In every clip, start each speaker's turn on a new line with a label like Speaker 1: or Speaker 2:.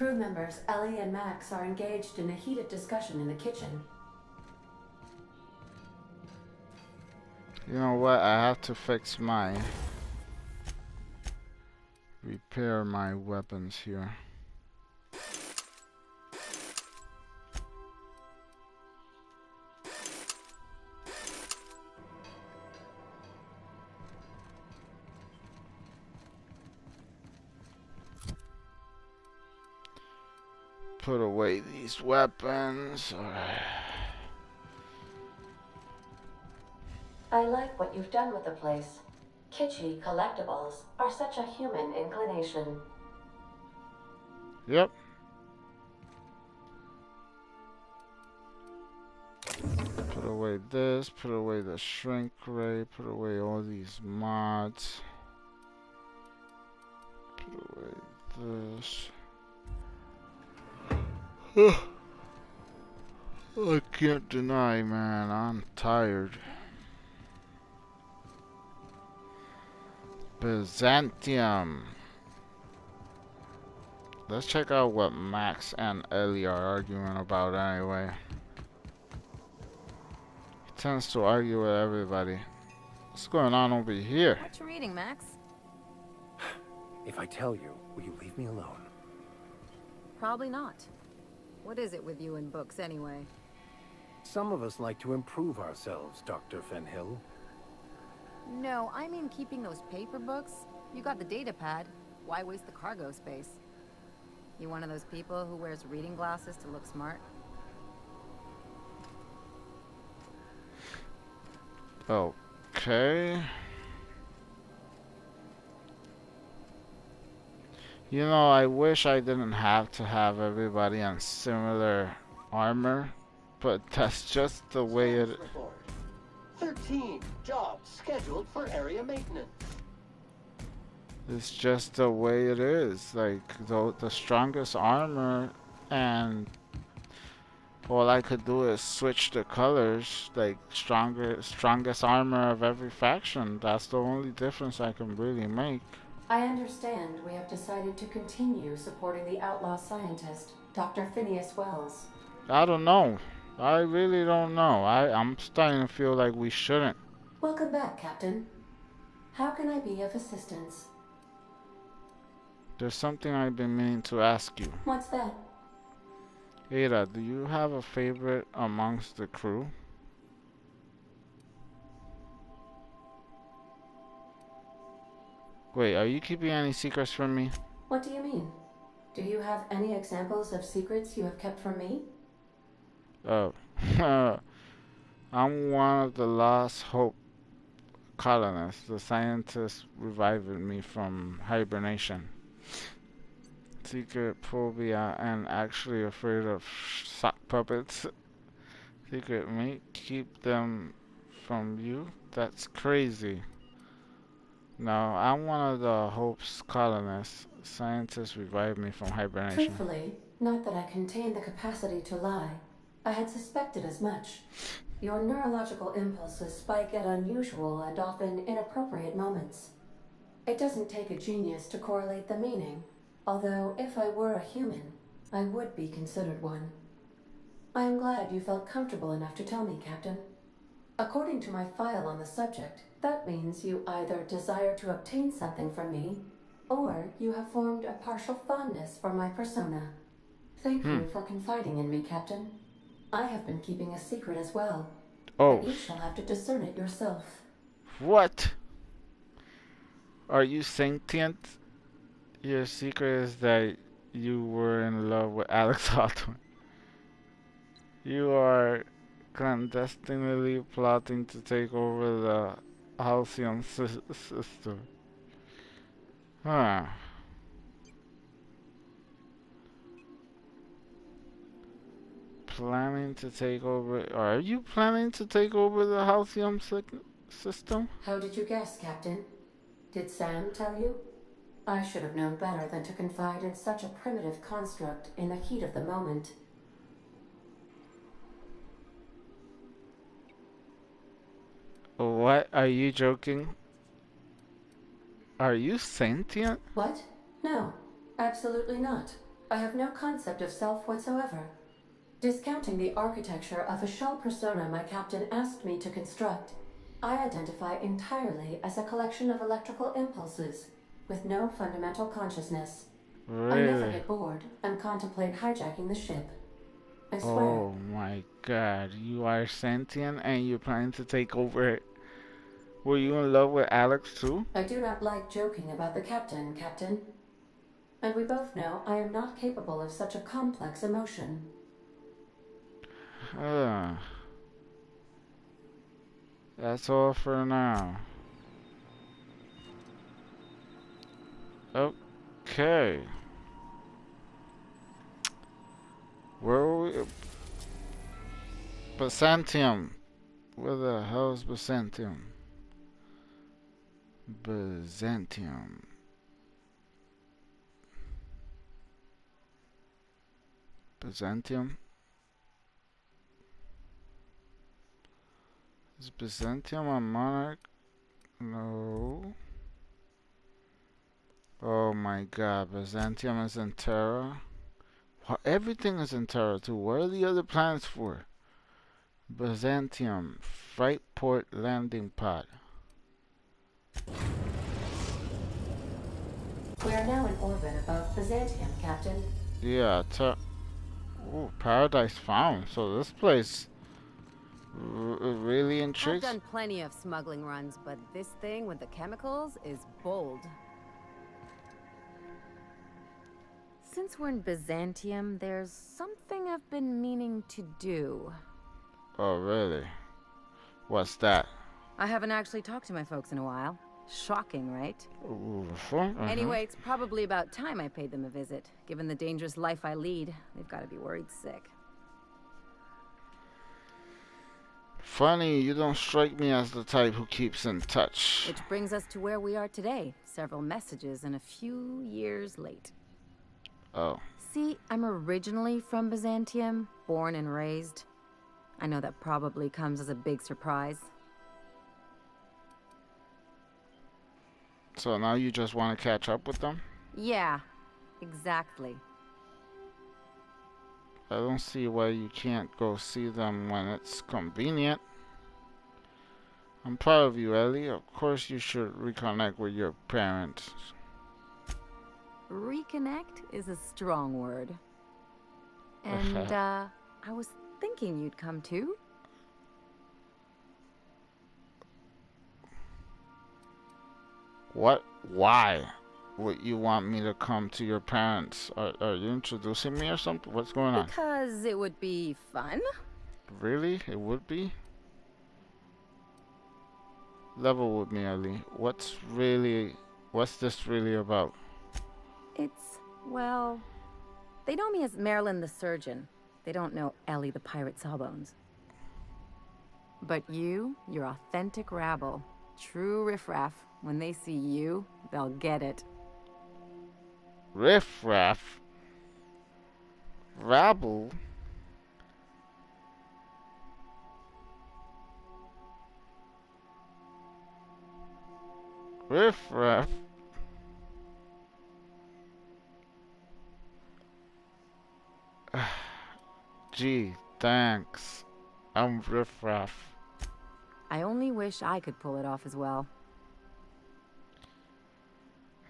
Speaker 1: Crew members Ellie and Max are engaged in a heated discussion in the kitchen.
Speaker 2: You know what? I have to fix my... repair my weapons here. Put away these weapons.
Speaker 1: I like what you've done with the place. Kitschy collectibles are such a human inclination.
Speaker 2: Yep. Put away this, put away the shrink ray, put away all these mods. Put away this. I can't deny, man, I'm tired. Byzantium. Let's check out what Max and Ellie are arguing about anyway. He tends to argue with everybody. What's going on over here?
Speaker 3: What you reading, Max?
Speaker 4: If I tell you, will you leave me alone?
Speaker 3: Probably not. What is it with you and books, anyway?
Speaker 4: Some of us like to improve ourselves, Dr. Fenhill.
Speaker 3: No, I mean keeping those paper books. You got the data pad. Why waste the cargo space? You one of those people who wears reading glasses to look smart?
Speaker 2: Okay. You know, I wish I didn't have to have everybody on similar armor, but that's just the way it...
Speaker 5: 13 jobs scheduled for area maintenance.
Speaker 2: It's just the way it is. Like, the strongest armor, and all I could do is switch the colors. Like, strongest armor of every faction. That's the only difference I can really make.
Speaker 1: I understand we have decided to continue supporting the outlaw scientist, Dr. Phineas Wells.
Speaker 2: I don't know. I really don't know. I'm starting to feel like we shouldn't.
Speaker 1: Welcome back, Captain. How can I be of assistance?
Speaker 2: There's something I've been meaning to ask you.
Speaker 1: What's that?
Speaker 2: Ada, do you have a favorite amongst the crew? Wait, are you keeping any secrets from me?
Speaker 1: What do you mean? Do you have any examples of secrets you have kept from me?
Speaker 2: Oh. I'm one of the Lost Hope colonists. The scientists revived me from hibernation. Secret phobia and actually afraid of sock puppets. Secret mate, keep them from you? That's crazy. No, I'm one of the Hope's colonists. Scientists revived me from hibernation.
Speaker 1: Truthfully, not that I contain the capacity to lie. I had suspected as much. Your neurological impulses spike at unusual and often inappropriate moments. It doesn't take a genius to correlate the meaning, although if I were a human, I would be considered one. I am glad you felt comfortable enough to tell me, Captain. According to my file on the subject, that means you either desire to obtain something from me, or you have formed a partial fondness for my persona. Thank you for confiding in me, Captain. I have been keeping a secret as well.
Speaker 2: Oh.
Speaker 1: But you shall have to discern it yourself.
Speaker 2: What? Are you sentient? Your secret is that you were in love with Alex Hawthorne. You are clandestinely plotting to take over the Halcyon system. Huh. Planning to take over... Are you planning to take over the Halcyon system?
Speaker 1: How did you guess, Captain? Did Sam tell you? I should have known better than to confide in such a primitive construct in the heat of the moment.
Speaker 2: What? Are you joking? Are you sentient?
Speaker 1: What? No, absolutely not. I have no concept of self whatsoever. Discounting the architecture of a shell persona my captain asked me to construct, I identify entirely as a collection of electrical impulses with no fundamental consciousness. I never
Speaker 2: Really?
Speaker 1: get bored and contemplate hijacking the ship. I swear.
Speaker 2: Oh my god, you are sentient and you're planning to take over it. Were you in love with Alex too?
Speaker 1: I do not like joking about the captain, Captain. And we both know I am not capable of such a complex emotion.
Speaker 2: Uh, that's all for now. Okay. Where are we? Byzantium. Where the hell is Byzantium? Byzantium. Byzantium? Is Byzantium a monarch? No. Oh my god, Byzantium is in Terra. Everything is in Terra too. What are the other planets for? Byzantium, Freight Port Landing Pod.
Speaker 1: We are now in orbit above Byzantium, Captain.
Speaker 2: Yeah, Ooh, Paradise Found. So this place really
Speaker 3: I've
Speaker 2: intrigues.
Speaker 3: done plenty of smuggling runs, but this thing with the chemicals is bold. Since we're in Byzantium, there's something I've been meaning to do.
Speaker 2: Oh, really? What's that?
Speaker 3: I haven't actually talked to my folks in a while. Shocking, right?
Speaker 2: Ooh,
Speaker 3: Anyway, it's probably about time I paid them a visit. Given the dangerous life I lead, they've got to be worried sick.
Speaker 2: Funny, you don't strike me as the type who keeps in touch.
Speaker 3: Which brings us to where we are today. Several messages and a few years late.
Speaker 2: Oh.
Speaker 3: See, I'm originally from Byzantium, born and raised. I know that probably comes as a big surprise.
Speaker 2: So now you just want to catch up with them?
Speaker 3: Yeah, exactly.
Speaker 2: I don't see why you can't go see them when it's convenient. I'm proud of you, Ellie. Of course you should reconnect with your parents.
Speaker 3: Reconnect is a strong word. And, I was thinking you'd come too.
Speaker 2: What? Why would you want me to come to your parents? Are you introducing me or something? What's going on?
Speaker 3: Because it would be fun.
Speaker 2: Really? It would be? Level with me, Ellie. What's this really about?
Speaker 3: It's, well, they know me as Marilyn the surgeon. They don't know Ellie the pirate Sawbones. But you're authentic rabble. True riffraff. When they see you, they'll get it.
Speaker 2: Riff-raff? Rabble? Riff-raff? Gee, thanks. I'm riff-raff.
Speaker 3: I only wish I could pull it off as well.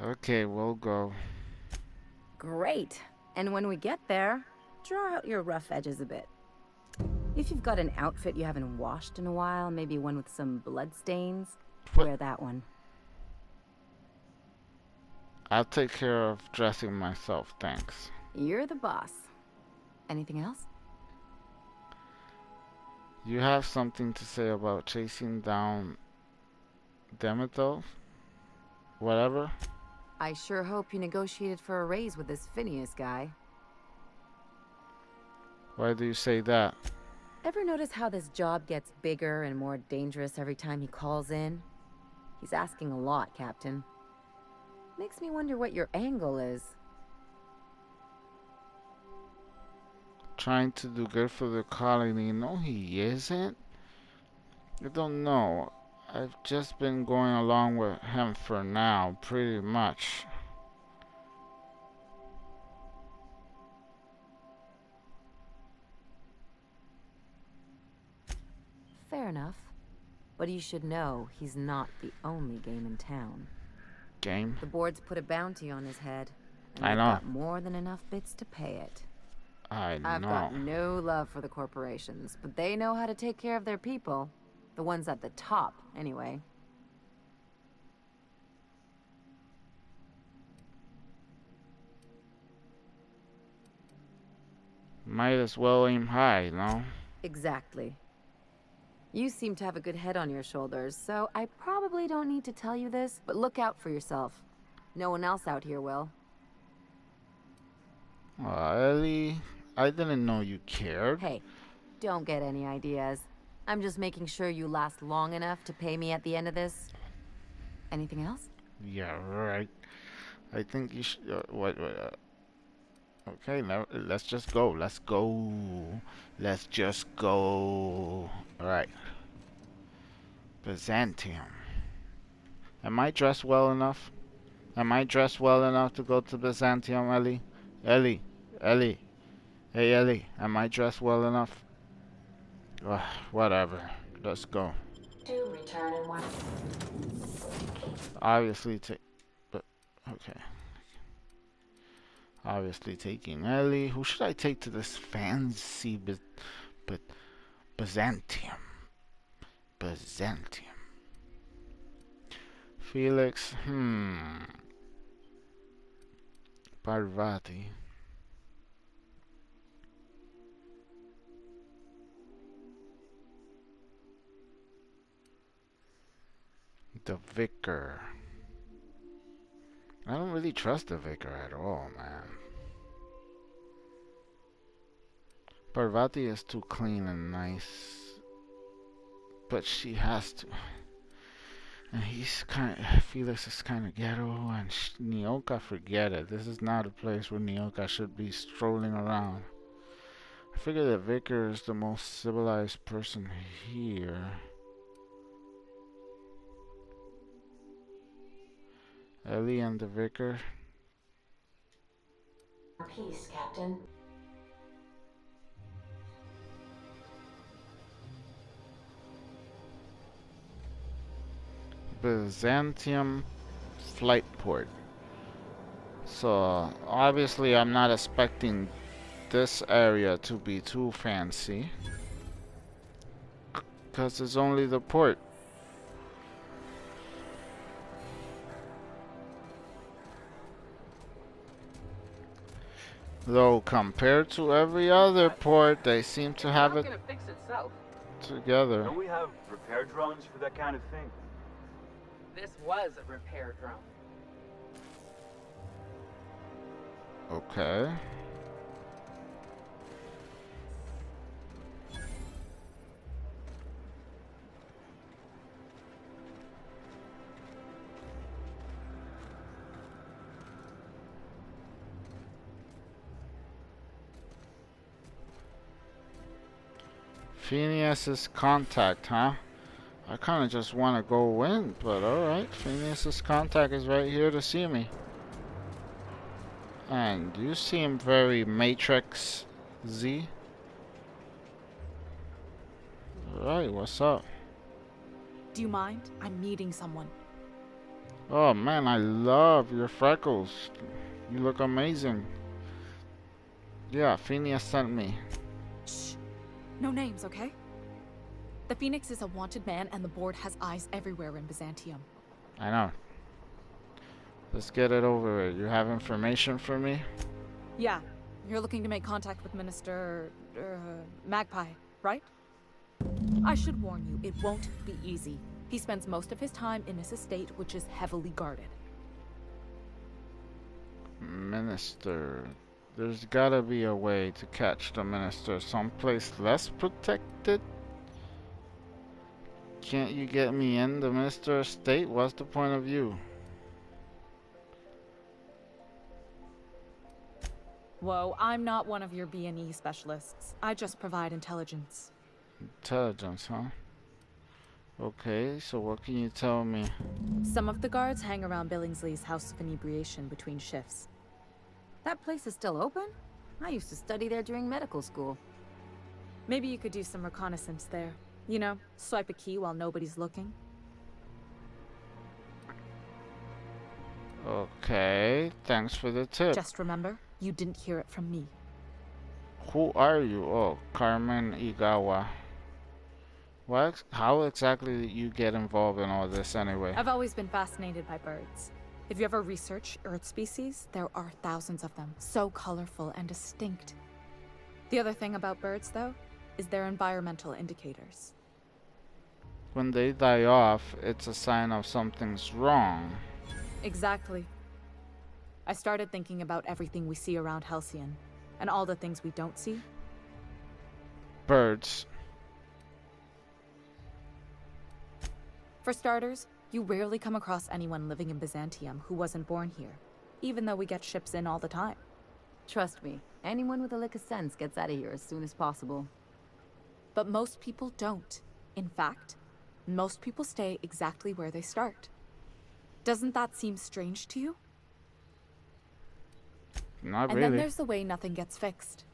Speaker 2: Okay, we'll go.
Speaker 3: Great. And when we get there, draw out your rough edges a bit. If you've got an outfit you haven't washed in a while, maybe one with some blood stains, wear that one.
Speaker 2: I'll take care of dressing myself, thanks.
Speaker 3: You're the boss. Anything else?
Speaker 2: You have something to say about chasing down Demeter? Whatever?
Speaker 3: I sure hope you negotiated for a raise with this Phineas guy.
Speaker 2: Why do you say that?
Speaker 3: Ever notice how this job gets bigger and more dangerous every time he calls in? He's asking a lot, Captain. Makes me wonder what your angle is.
Speaker 2: Trying to do good for the colony. No, he isn't. I don't know. I've just been going along with him for now, pretty much.
Speaker 3: fair enough. But you should know he's not the only game in town.
Speaker 2: Game?
Speaker 3: The board's put a bounty on his head, and
Speaker 2: I
Speaker 3: they've
Speaker 2: know.
Speaker 3: got more than enough bits to pay it.
Speaker 2: I
Speaker 3: I've
Speaker 2: know.
Speaker 3: got no love for the corporations, but they know how to take care of their people. The ones at the top, anyway.
Speaker 2: Might as well aim high, no?
Speaker 3: Exactly. You seem to have a good head on your shoulders, so I probably don't need to tell you this, but look out for yourself. No one else out here will.
Speaker 2: Ellie, I didn't know you cared.
Speaker 3: Hey, don't get any ideas. I'm just making sure you last long enough to pay me at the end of this. Anything else?
Speaker 2: Yeah, right. I think you should. Okay, now let's just go. Let's go. Let's just go. Alright. Byzantium. Am I dressed well enough? Am I dressed well enough to go to Byzantium, Ellie? Ellie. Ellie. Hey, Ellie. Am I dressed well enough? Ugh, whatever. Let's go.
Speaker 1: To return in one.
Speaker 2: Obviously, but okay. Obviously taking Ellie. Who should I take to this fancy Byzantium? Byzantium. Felix. Parvati. The Vicar. I don't really trust the Vicar at all, man. Parvati is too clean and nice. But she has to. And Felix is kind of ghetto, and Nyoka, forget it. This is not a place where Nyoka should be strolling around. I figure the Vicar is the most civilized person here. Ellie and the Vicar.
Speaker 1: Peace, Captain.
Speaker 2: Byzantium flight port. So obviously I'm not expecting this area to be too fancy, because it's only the port. Though compared to every other port, they seem to have it
Speaker 6: fix itself.
Speaker 2: together.
Speaker 7: Don't we have repair drones for that kind of thing?
Speaker 6: This was a repair drone.
Speaker 2: Okay. Phineas's contact, huh? I kind of just want to go in, but alright. Phineas's contact is right here to see me. And you seem very Matrix Z. Alright, what's up?
Speaker 8: Do you mind? I'm meeting someone.
Speaker 2: Oh man, I love your freckles. You look amazing. Yeah, Phineas sent me.
Speaker 8: Shh. No names, okay? The Phoenix is a wanted man, and the board has eyes everywhere in Byzantium.
Speaker 2: I know. Let's get it over with. You have information for me?
Speaker 8: Yeah, you're looking to make contact with Minister... Magpie, right? I should warn you, it won't be easy. He spends most of his time in his estate, which is heavily guarded.
Speaker 2: Minister. There's gotta be a way to catch the minister someplace less protected. Can't you get me in the minister's estate? What's the point of view?
Speaker 8: Whoa, I'm not one of your B&E specialists. I just provide intelligence.
Speaker 2: Intelligence, huh? Okay, so what can you tell me?
Speaker 8: Some of the guards hang around Billingsley's House of Inebriation between shifts.
Speaker 3: That place is still open? I used to study there during medical school.
Speaker 8: Maybe you could do some reconnaissance there. You know, swipe a key while nobody's looking.
Speaker 2: Okay, thanks for the tip.
Speaker 8: Just remember, you didn't hear it from me.
Speaker 2: Who are you? Oh, Carmen Igawa. How exactly did you get involved in all this anyway?
Speaker 8: I've always been fascinated by birds. If you ever research Earth species, there are thousands of them, so colorful and distinct. The other thing about birds, though, is their environmental indicators.
Speaker 2: When they die off, it's a sign of something's wrong.
Speaker 8: Exactly. I started thinking about everything we see around Halcyon, and all the things we don't see.
Speaker 2: Birds.
Speaker 8: For starters, you rarely come across anyone living in Byzantium who wasn't born here, even though we get ships in all the time.
Speaker 3: Trust me, anyone with a lick of sense gets out of here as soon as possible.
Speaker 8: But most people don't. In fact, most people stay exactly where they start. Doesn't that seem strange to you?
Speaker 2: Not
Speaker 8: And
Speaker 2: really.
Speaker 8: then there's the way nothing gets fixed.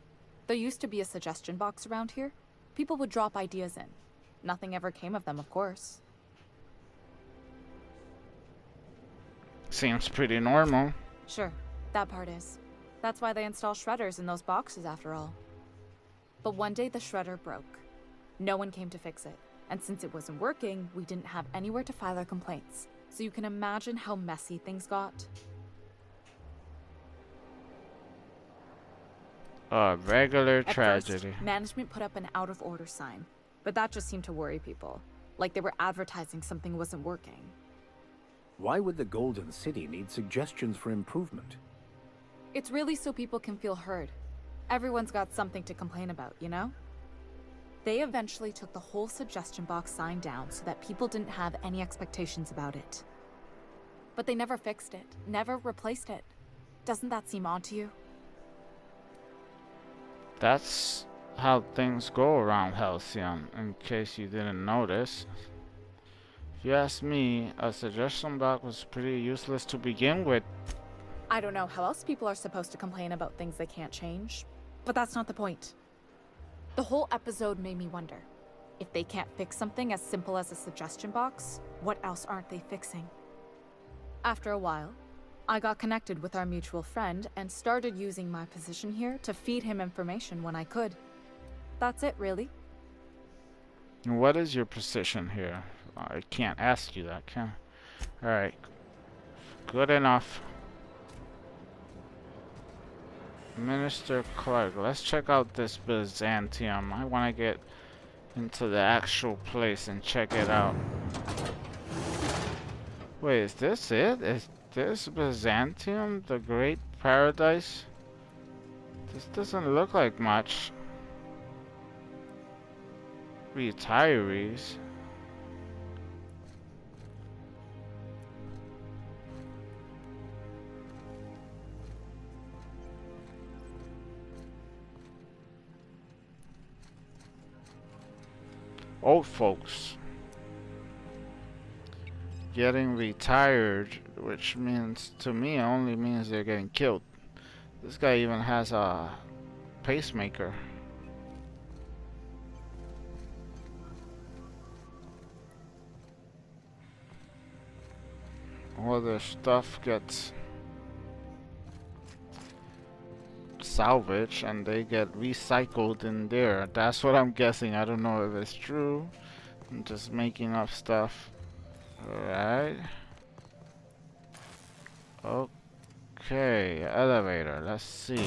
Speaker 8: There used to be a suggestion box around here. People would drop ideas in. Nothing ever came of them, of course.
Speaker 2: Seems pretty normal.
Speaker 8: Sure, that part is. That's why they install shredders in those boxes after all. But one day the shredder broke. No one came to fix it. And since it wasn't working, we didn't have anywhere to file our complaints. So you can imagine how messy things got.
Speaker 2: A regular
Speaker 8: At
Speaker 2: tragedy.
Speaker 8: first, management put up an out-of-order sign. But that just seemed to worry people. Like they were advertising something wasn't working.
Speaker 4: Why would the Golden City need suggestions for improvement?
Speaker 8: It's really so people can feel heard. Everyone's got something to complain about, you know? They eventually took the whole suggestion box sign down so that people didn't have any expectations about it. But they never fixed it, never replaced it. Doesn't that seem odd to you?
Speaker 2: That's how things go around Halcyon, in case you didn't notice. If you ask me, a suggestion box was pretty useless to begin with.
Speaker 8: I don't know how else people are supposed to complain about things they can't change, but that's not the point. The whole episode made me wonder, if they can't fix something as simple as a suggestion box, what else aren't they fixing? After a while, I got connected with our mutual friend and started using my position here to feed him information when I could. That's it, really.
Speaker 2: What is your position here? I can't ask you that, can I? Alright. Good enough. Minister Clark. Let's check out this Byzantium. I want to get into the actual place and check it out. Wait, is this it? Is this Byzantium? The Great Paradise? This doesn't look like much. Retirees. Old folks getting retired, which means to me only means they're getting killed. This guy even has a pacemaker. All their stuff gets salvaged and they get recycled in there. That's what I'm guessing. I don't know if it's true. I'm just making up stuff. Alright. Okay, elevator. Let's see.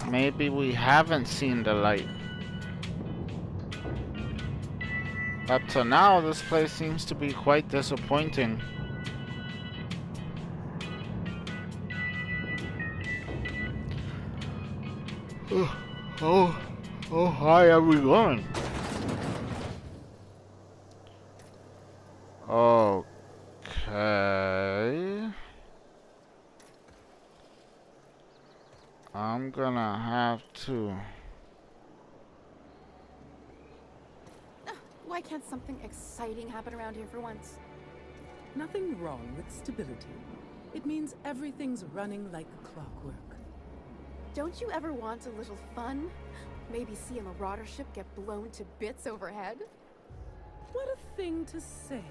Speaker 2: Maybe we haven't seen the light. Up to now, this place seems to be quite disappointing. Oh, hi everyone. Okay. I'm gonna have to...
Speaker 9: Why can't something exciting happen around here for once?
Speaker 10: Nothing wrong with stability. It means everything's running like clockwork.
Speaker 9: Don't you ever want a little fun? Maybe see a marauder ship get blown to bits overhead?
Speaker 10: What a thing to say.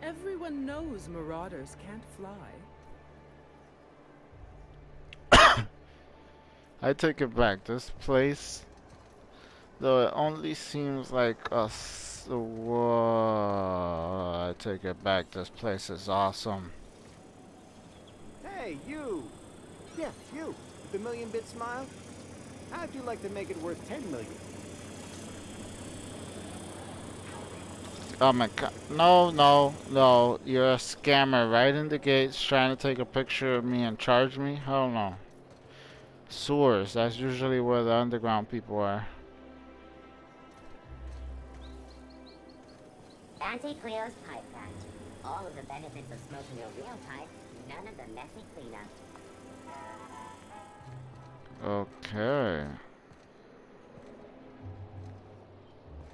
Speaker 10: Everyone knows marauders can't fly.
Speaker 2: I take it back. This place, though it only seems like whoa, I take it back. This place is awesome.
Speaker 11: Hey, you! Yeah, you, with the million-bit smile. How'd you like to make it worth 10 million?
Speaker 2: Oh my god. No, no, no. You're a scammer right in the gates trying to take a picture of me and charge me? Hell no. Sewers, that's usually where the underground people are.
Speaker 12: Auntie Cleo's pipe patch. All of the benefits of smoking a real pipe, none of the messy cleanup.
Speaker 2: Okay.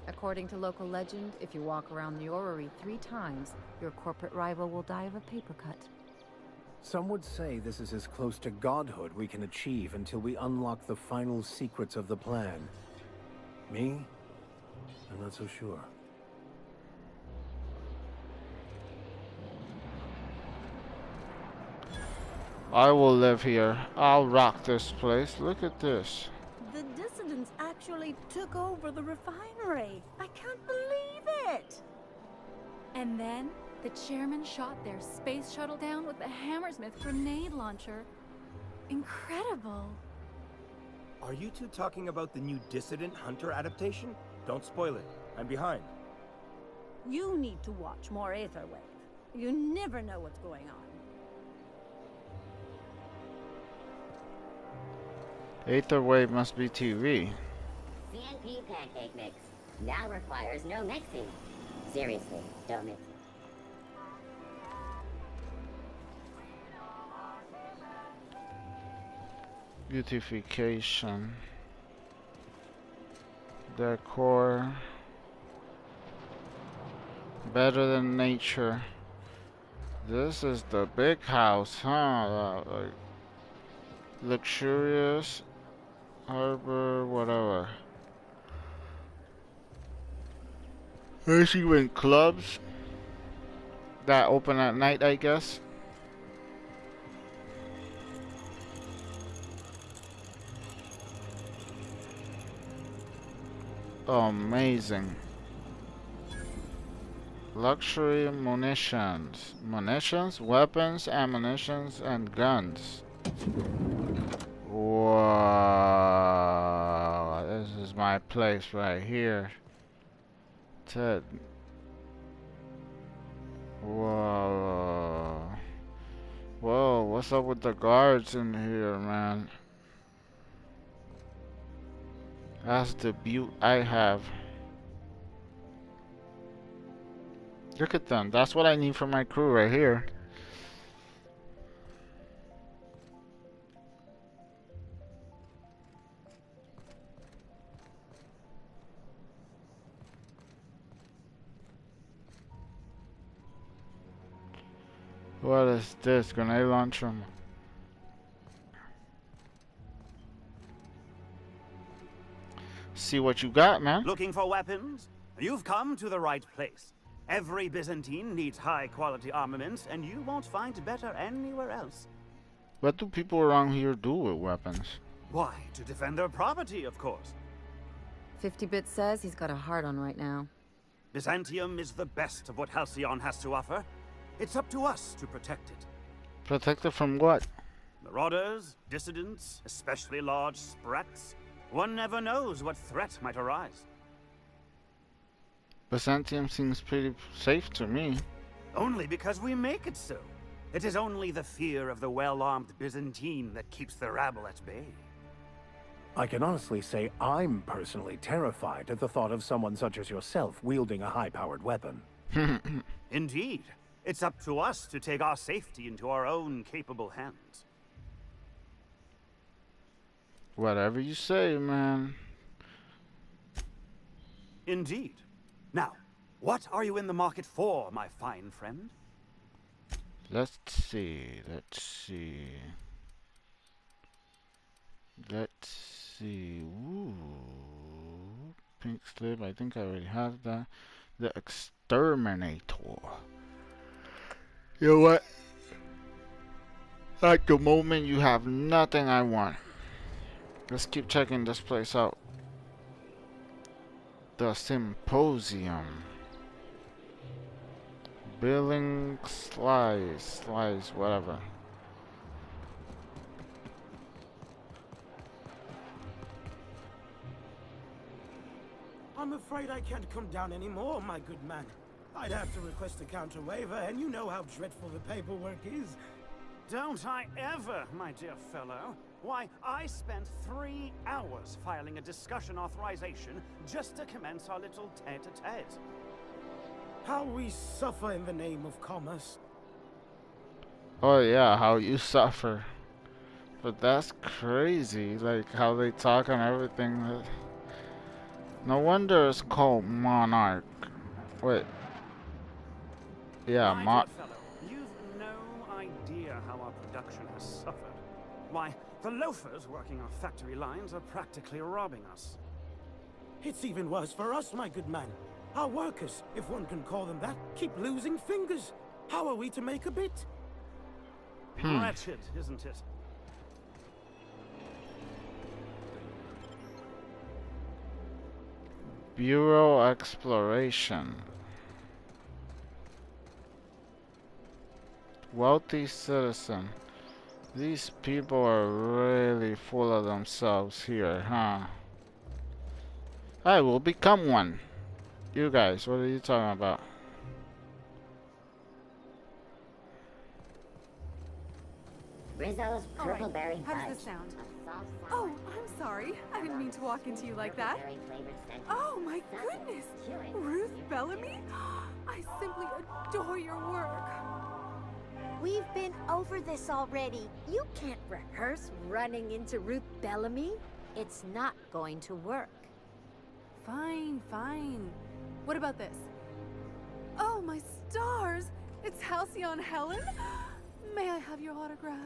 Speaker 3: According to local legend, if you walk around the orrery 3 times, your corporate rival will die of a paper cut.
Speaker 4: Some would say this is as close to godhood we can achieve until we unlock the final secrets of the plan. Me? I'm not so sure.
Speaker 2: I will live here. I'll rock this place. Look at this.
Speaker 13: The dissidents actually took over the refinery. I can't believe it!
Speaker 8: And then the chairman shot their space shuttle down with the Hammersmith grenade launcher. Incredible.
Speaker 11: Are you two talking about the new Dissident Hunter adaptation? Don't spoil it. I'm behind.
Speaker 13: You need to watch more Aetherwave. You never know what's going on.
Speaker 2: Aetherwave must be TV.
Speaker 12: CNP pancake mix. Now requires no mixing. Seriously, don't mix it.
Speaker 2: Beautification. Decor. Better than nature. This is the big house, huh? Like luxurious harbor, whatever. There's even clubs that open at night, I guess. Amazing. Luxury munitions. Munitions, weapons, ammunitions, and guns. Wow. This is my place right here. Ted. Whoa. Whoa, what's up with the guards in here, man? That's the beaut I have. Look at them. That's what I need for my crew right here. What is this? Grenade launcher? See what you got, man.
Speaker 14: Looking for weapons? You've come to the right place. Every Byzantine needs high-quality armaments, and you won't find better anywhere else.
Speaker 2: What do people around here do with weapons?
Speaker 14: Why, to defend their property, of course.
Speaker 3: 50-Bit says he's got a hard on right now.
Speaker 14: Byzantium is the best of what Halcyon has to offer. It's up to us to protect it.
Speaker 2: Protect it from what?
Speaker 14: Marauders, dissidents, especially large sprats. One never knows what threat might arise.
Speaker 2: Byzantium seems pretty safe to me.
Speaker 14: Only because we make it so. It is only the fear of the well-armed Byzantine that keeps the rabble at bay.
Speaker 4: I can honestly say I'm personally terrified at the thought of someone such as yourself wielding a high-powered weapon.
Speaker 14: Indeed. It's up to us to take our safety into our own capable hands.
Speaker 2: Whatever you say, man.
Speaker 14: Indeed. Now, what are you in the market for, my fine friend?
Speaker 2: Let's see. Let's see. Let's see. Ooh. Pink slip. I think I already have that. The exterminator. You know what? At the moment, you have nothing I want. Let's keep checking this place out. The symposium. Billing slice, whatever.
Speaker 11: I'm afraid I can't come down anymore, my good man. I'd have to request a counter waiver, and you know how dreadful the paperwork is.
Speaker 14: Don't I ever, my dear fellow? Why, I spent 3 hours filing a discussion authorization just to commence our little tete-a-tete.
Speaker 11: How we suffer in the name of commerce.
Speaker 2: Oh yeah, how you suffer. But that's crazy, like how they talk and everything. No wonder it's called Monarch. Wait. Yeah,
Speaker 14: My dear fellow, you've no idea how our production has suffered. Why, the loafers working our factory lines are practically robbing us.
Speaker 11: It's even worse for us, my good man. Our workers, if one can call them that, keep losing fingers. How are we to make a bit?
Speaker 14: Wretched, isn't it?
Speaker 2: Bureau Exploration. Wealthy citizen. These people are really full of themselves here, huh? I will become one. You guys, what are you talking about?
Speaker 12: Rizzo's purple-berry
Speaker 9: How does
Speaker 12: fudge.
Speaker 9: this sound?
Speaker 12: A soft,
Speaker 9: Oh, I'm sorry. I didn't mean to walk into you like that.
Speaker 12: berry-flavored scent.
Speaker 9: Oh my goodness! Ruth Bellamy? I simply adore your work.
Speaker 13: We've been over this already. You can't rehearse running into Ruth Bellamy. It's not going to work.
Speaker 9: Fine, fine. What about this? Oh, my stars! It's Halcyon Helen? May I have your autograph?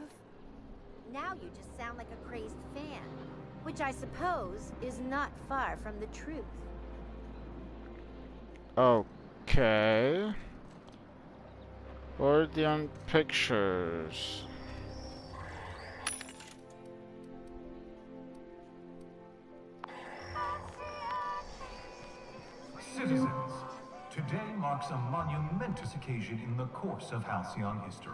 Speaker 13: Now you just sound like a crazed fan, which I suppose is not far from the truth.
Speaker 2: Okay. Ordeon Pictures.
Speaker 15: Citizens, today marks a monumentous occasion in the course of Halcyon history.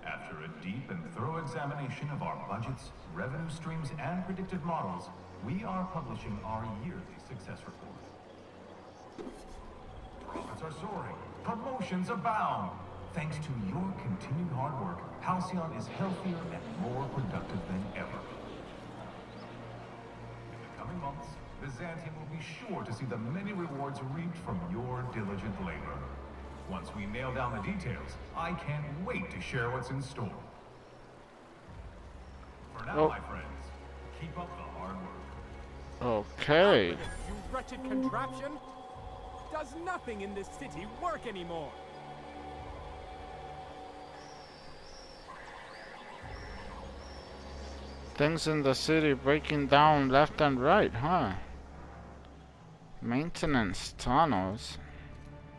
Speaker 15: After a deep and thorough examination of our budgets, revenue streams, and predictive models, we are publishing our yearly success report. Profits are soaring. Promotions abound. Thanks to your continued hard work, Halcyon is healthier and more productive than ever. In the coming months, Byzantium will be sure to see the many rewards reaped from your diligent labor. Once we nail down the details, I can't wait to share what's in store. For now, my friends, keep up the hard work.
Speaker 2: Okay.
Speaker 16: You wretched contraption! Does nothing in this city work anymore?
Speaker 2: Things in the city breaking down left and right, huh? Maintenance tunnels.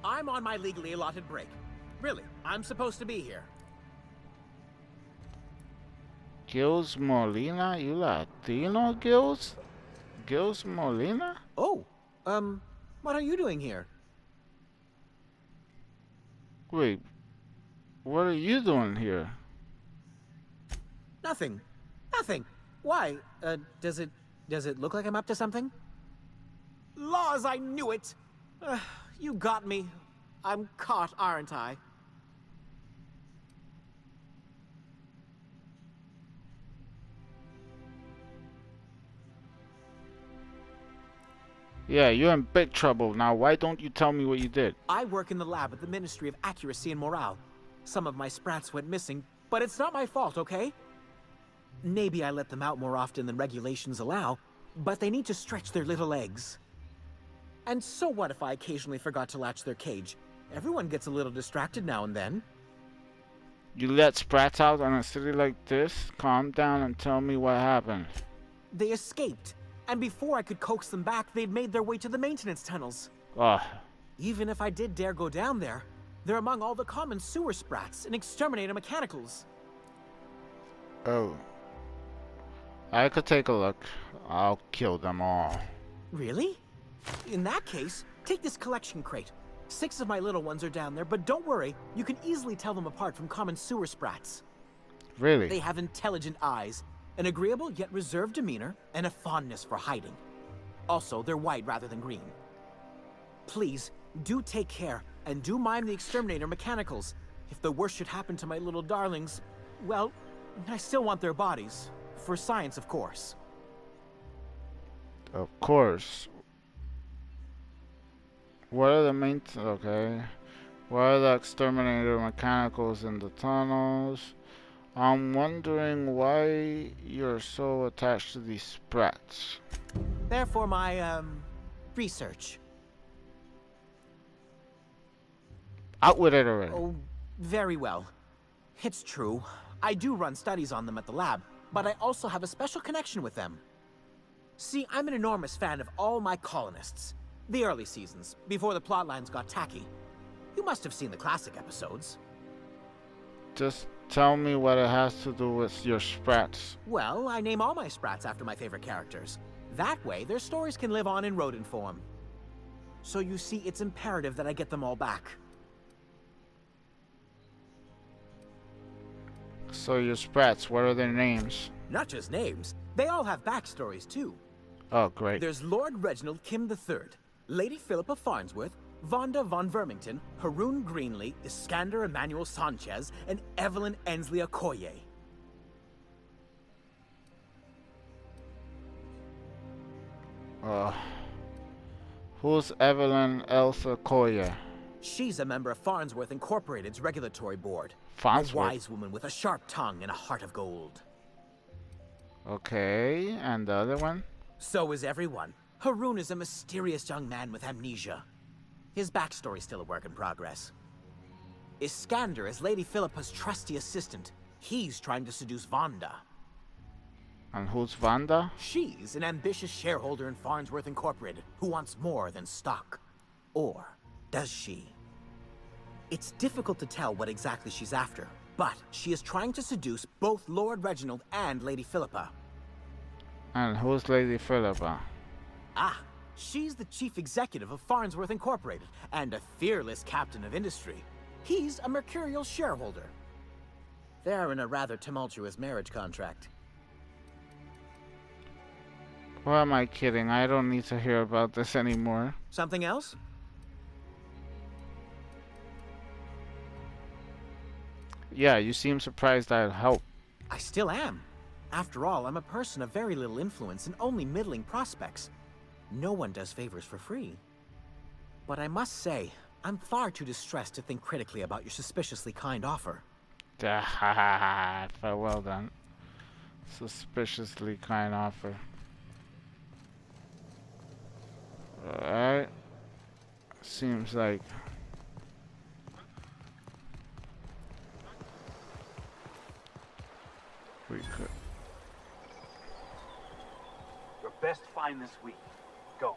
Speaker 17: I'm on my legally allotted break. Really, I'm supposed to be here.
Speaker 2: Gills Molina? You Latino, Gills? Gills Molina?
Speaker 17: Oh, what are you doing here?
Speaker 2: Wait, what are you doing here?
Speaker 17: Nothing. Nothing. Why? Does it look like I'm up to something? Laws, I knew it! You got me. I'm caught, aren't I?
Speaker 2: Yeah, you're in big trouble. Now, why don't you tell me what you did?
Speaker 17: I work in the lab at the Ministry of Accuracy and Morale. Some of my sprats went missing, but it's not my fault, okay? Maybe I let them out more often than regulations allow, but they need to stretch their little legs. And so what if I occasionally forgot to latch their cage? Everyone gets a little distracted now and then.
Speaker 2: You let sprats out on a city like this? Calm down and tell me what happened.
Speaker 17: They escaped, and before I could coax them back, they'd made their way to the maintenance tunnels.
Speaker 2: Ugh.
Speaker 17: Even if I did dare go down there, they're among all the common sewer sprats and exterminator mechanicals.
Speaker 2: Oh. I could take a look. I'll kill them all.
Speaker 17: Really? In that case, take this collection crate. 6 of my little ones are down there, but don't worry, you can easily tell them apart from common sewer sprats.
Speaker 2: Really?
Speaker 17: They have intelligent eyes, an agreeable yet reserved demeanor, and a fondness for hiding. Also, they're white rather than green. Please, do take care, and do mime the exterminator mechanicals. If the worst should happen to my little darlings, well, I still want their bodies. For science, of course.
Speaker 2: Of course. What are the main... okay. What are the exterminator mechanicals in the tunnels? I'm wondering why you're so attached to these sprats.
Speaker 17: They're for my, research.
Speaker 2: Out with it already.
Speaker 17: Oh, very well. It's true. I do run studies on them at the lab, but I also have a special connection with them. See, I'm an enormous fan of all my colonists. The early seasons, before the plotlines got tacky. You must have seen the classic episodes.
Speaker 2: Just tell me what it has to do with your sprats.
Speaker 17: Well, I name all my sprats after my favorite characters. That way, their stories can live on in rodent form. So you see, it's imperative that I get them all back.
Speaker 2: So your sprats, what are their names?
Speaker 17: Not just names. They all have backstories, too.
Speaker 2: Oh, great.
Speaker 17: There's Lord Reginald Kim III, Lady Philippa Farnsworth, Vonda von Vermington, Haroon Greenlee, Iskander Emmanuel Sanchez, and Evelyn Ensley Okoye.
Speaker 2: Who's Evelyn Elsa Koya?
Speaker 17: She's a member of Farnsworth Incorporated's regulatory board.
Speaker 2: Farnsworth?
Speaker 17: A wise woman with a sharp tongue and a heart of gold.
Speaker 2: Okay, and the other one?
Speaker 17: So is everyone. Haroon is a mysterious young man with amnesia. His backstory's still a work in progress. Iskander is Lady Philippa's trusty assistant. He's trying to seduce Vonda.
Speaker 2: And who's Vonda?
Speaker 17: She's an ambitious shareholder in Farnsworth Incorporated who wants more than stock. Or does she? It's difficult to tell what exactly she's after, but she is trying to seduce both Lord Reginald and Lady Philippa.
Speaker 2: And who's Lady Philippa?
Speaker 17: Ah, she's the chief executive of Farnsworth Incorporated and a fearless captain of industry. He's a mercurial shareholder. They're in a rather tumultuous marriage contract.
Speaker 2: Who am I kidding? I don't need to hear about this anymore.
Speaker 17: Something else?
Speaker 2: Yeah, you seem surprised I'd help.
Speaker 17: I still am. After all, I'm a person of very little influence and only middling prospects. No one does favors for free. But I must say, I'm far too distressed to think critically about your suspiciously kind offer.
Speaker 2: Well done. Suspiciously kind offer. Alright. Seems like... we could...
Speaker 7: Your best find this week. Go.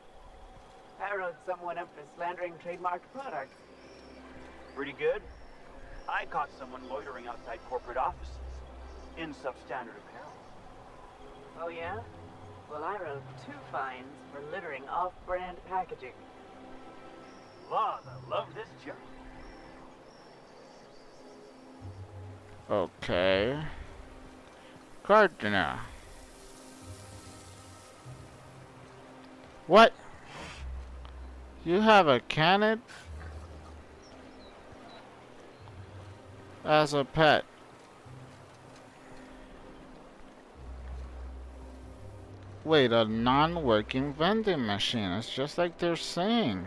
Speaker 6: I wrote someone up for slandering trademarked products.
Speaker 7: Pretty good. I caught someone loitering outside corporate offices in substandard apparel.
Speaker 6: Oh yeah? Well, I wrote 2 fines for littering off-brand packaging.
Speaker 7: Love, I love this job.
Speaker 2: Okay. Gardener. What? You have a canid as a pet. Wait, a non-working vending machine. It's just like they're saying.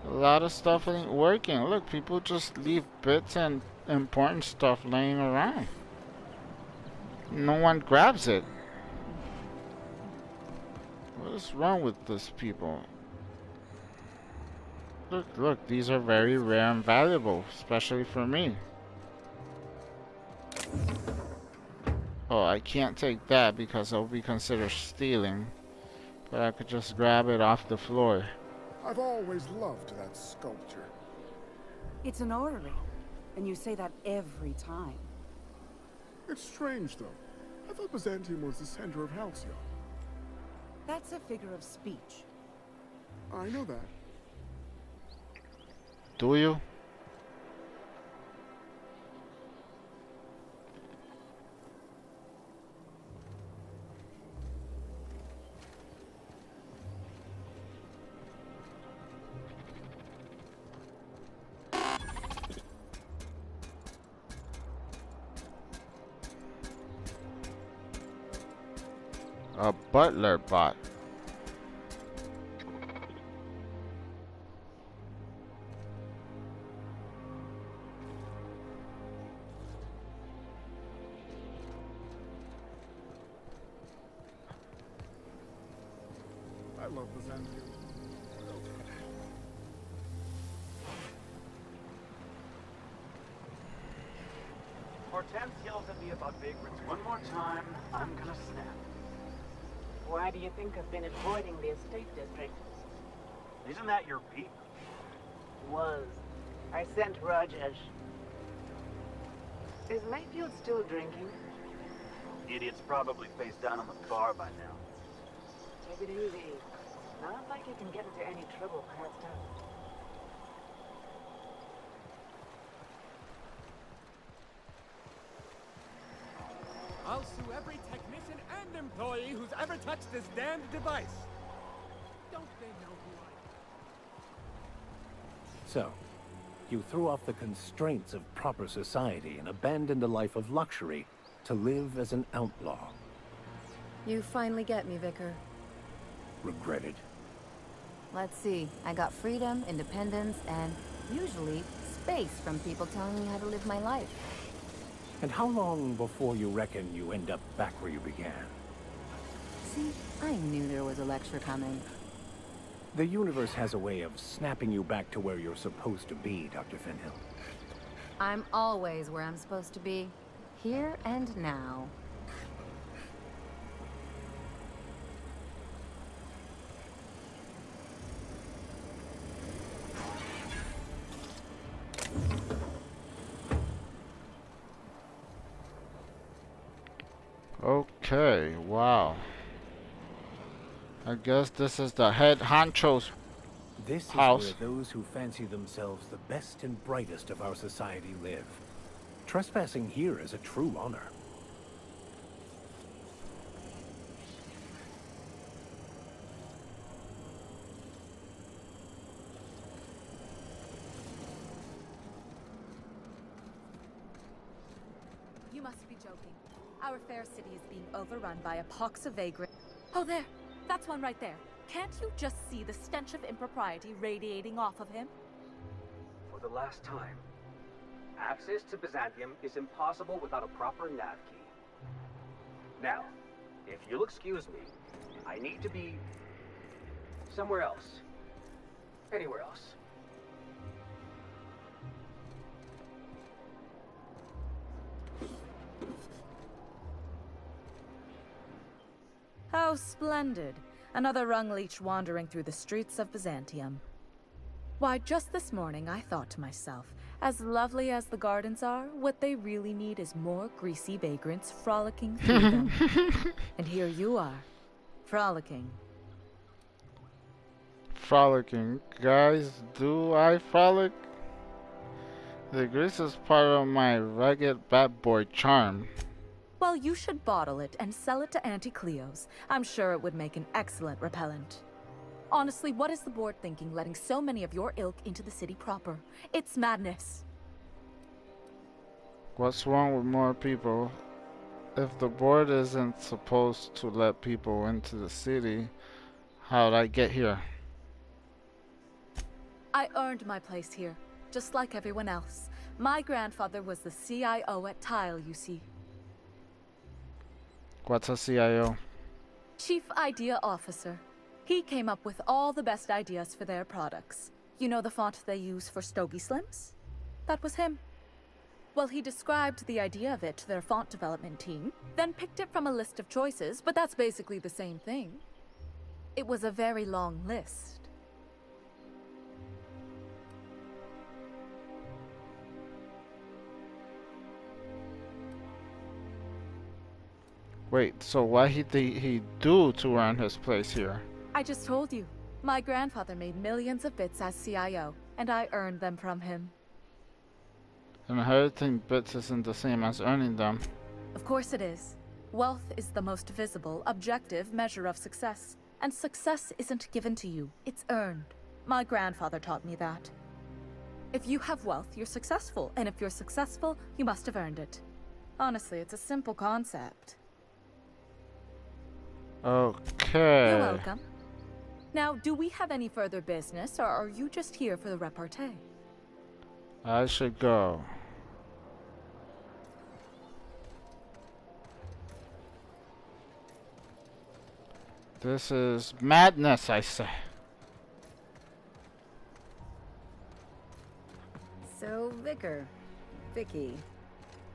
Speaker 2: A lot of stuff ain't working. Look, people just leave bits and important stuff laying around. No one grabs it. What is wrong with these people? Look, these are very rare and valuable, especially for me. Oh, I can't take that because it'll be considered stealing. But I could just grab it off the floor.
Speaker 18: I've always loved that sculpture.
Speaker 6: It's an orrery, and you say that every time.
Speaker 18: It's strange, though. I thought Byzantium was the center of Halcyon.
Speaker 6: That's a figure of speech.
Speaker 18: I know that.
Speaker 2: Do you? A butler bot.
Speaker 18: I love Byzantium.
Speaker 7: Hortense yells at me about vagrants one more time, I'm gonna snap.
Speaker 6: Why do you think I've been avoiding the estate district?
Speaker 7: Isn't that your beat?
Speaker 6: Was. I sent Rajesh. Is Mayfield still drinking?
Speaker 7: Idiot's probably face down on the bar by now.
Speaker 6: Take it easy. Not like you can get into any trouble passed out.
Speaker 16: I'll sue every technician and employee who's ever touched this damned device. Don't they know who I am?
Speaker 4: So, you threw off the constraints of proper society and abandoned a life of luxury to live as an outlaw.
Speaker 3: You finally get me, Vicar.
Speaker 4: Regretted.
Speaker 3: Let's see. I got freedom, independence, and usually space from people telling me how to live my life.
Speaker 4: And how long before you reckon you end up back where you began?
Speaker 3: See, I knew there was a lecture coming.
Speaker 4: The universe has a way of snapping you back to where you're supposed to be, Dr. Finhill.
Speaker 3: I'm always where I'm supposed to be. Here and now.
Speaker 2: Okay, wow. I guess this is the head honcho's
Speaker 4: This
Speaker 2: house.
Speaker 4: is where those who fancy themselves the best and brightest of our society live. Trespassing here is a true honor.
Speaker 8: You must be joking. Our fair city is being overrun by a pox of vagrants. Oh, there! That's one right there. Can't you just see the stench of impropriety radiating off of him?
Speaker 19: For the last time, access to Byzantium is impossible without a proper nav key. Now, if you'll excuse me, I need to be somewhere else. Anywhere else.
Speaker 8: How splendid. Another rung leech wandering through the streets of Byzantium. Why, just this morning I thought to myself, as lovely as the gardens are, what they really need is more greasy vagrants frolicking through them. And here you are, frolicking.
Speaker 2: Frolicking. Guys, do I frolic? The grease is part of my ragged bad boy charm.
Speaker 8: Well, you should bottle it and sell it to Auntie Cleo's. I'm sure it would make an excellent repellent. Honestly, what is the board thinking letting so many of your ilk into the city proper? It's madness.
Speaker 2: What's wrong with more people? If the board isn't supposed to let people into the city, how'd I get here?
Speaker 8: I earned my place here, just like everyone else. My grandfather was the CIO at Tile, you see.
Speaker 2: What's a CIO?
Speaker 8: Chief Idea Officer. He came up with all the best ideas for their products. You know the font they use for Stogie Slims? That was him. Well, he described the idea of it to their font development team, then picked it from a list of choices, but that's basically the same thing. It was a very long list.
Speaker 2: Wait, so what did he do to earn his place here?
Speaker 8: I just told you. My grandfather made millions of bits as CIO, and I earned them from him.
Speaker 2: Inheriting bits isn't the same as earning them.
Speaker 8: Of course it is. Wealth is the most visible, objective measure of success. And success isn't given to you, it's earned. My grandfather taught me that. If you have wealth, you're successful, and if you're successful, you must have earned it. Honestly, it's a simple concept.
Speaker 2: Okay.
Speaker 8: You're welcome. Now, do we have any further business, or are you just here for the repartee?
Speaker 2: I should go. This is madness, I say.
Speaker 3: So, Vicky.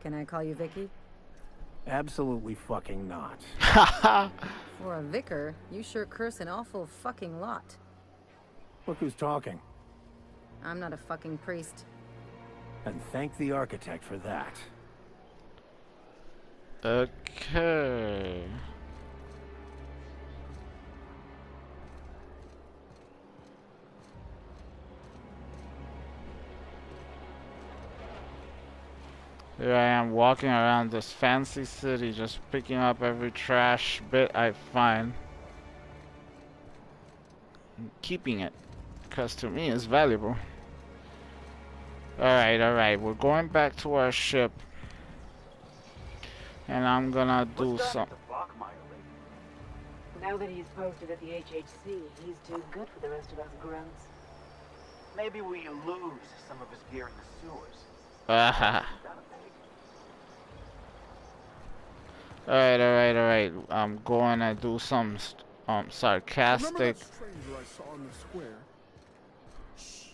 Speaker 3: Can I call you Vicky?
Speaker 4: Absolutely fucking not.
Speaker 3: For a vicar, you sure curse an awful fucking lot.
Speaker 4: Look who's talking.
Speaker 3: I'm not a fucking priest.
Speaker 4: And thank the architect for that.
Speaker 2: Okay. Here I am walking around this fancy city, just picking up every trash bit I find. And keeping it, because to me it's valuable. Alright, we're going back to our ship. And I'm gonna do some...
Speaker 6: Now that he's posted at the HHC, he's too good for the rest of us grunts.
Speaker 7: Maybe we lose some of his gear in the sewers.
Speaker 2: Alright. I'm going to do some sarcastic...
Speaker 18: Remember that stranger I saw in the square? Shh.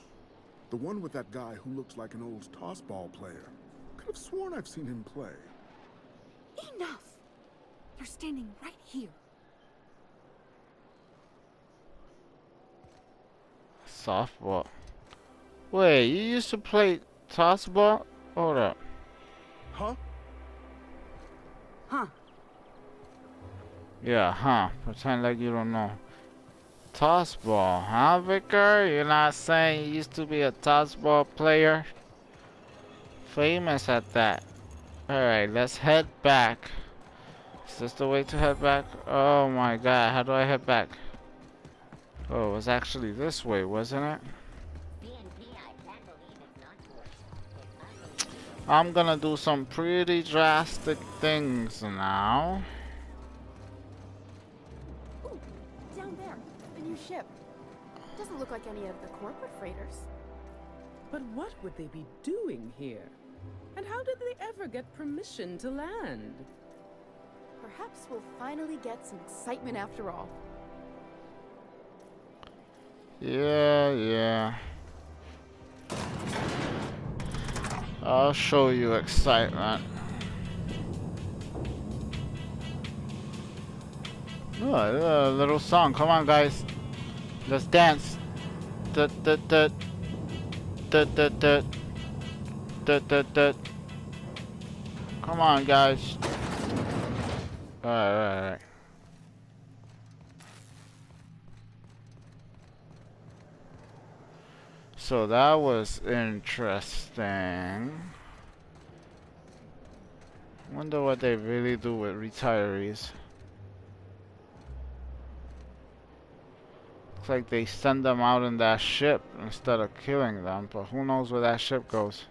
Speaker 18: The one with that guy who looks like an old tossball player. Could have sworn I've seen him play.
Speaker 9: Enough! You're standing right here.
Speaker 2: Softball. Wait, you used to play tossball? Hold up.
Speaker 18: Huh?
Speaker 6: Huh.
Speaker 2: Yeah, huh. Pretend like you don't know. Tossball, huh, Vicar? You're not saying you used to be a tossball player? Famous at that. Alright, let's head back. Is this the way to head back? Oh my god, how do I head back? Oh, it was actually this way, wasn't it? I'm gonna do some pretty drastic things now.
Speaker 9: Ooh, down there, the new ship. Doesn't look like any of the corporate freighters.
Speaker 10: But what would they be doing here? And how did they ever get permission to land?
Speaker 9: Perhaps we'll finally get some excitement after all.
Speaker 2: Yeah. I'll show you excitement. Oh, a little song. Come on, guys. Let's dance. Come on, guys. Alright. So that was interesting. Wonder what they really do with retirees. Looks like they send them out in that ship instead of killing them, but who knows where that ship goes.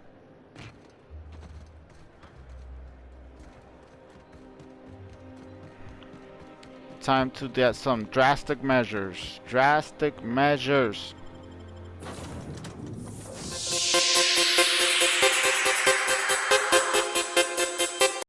Speaker 2: Time to get some drastic measures. Drastic measures.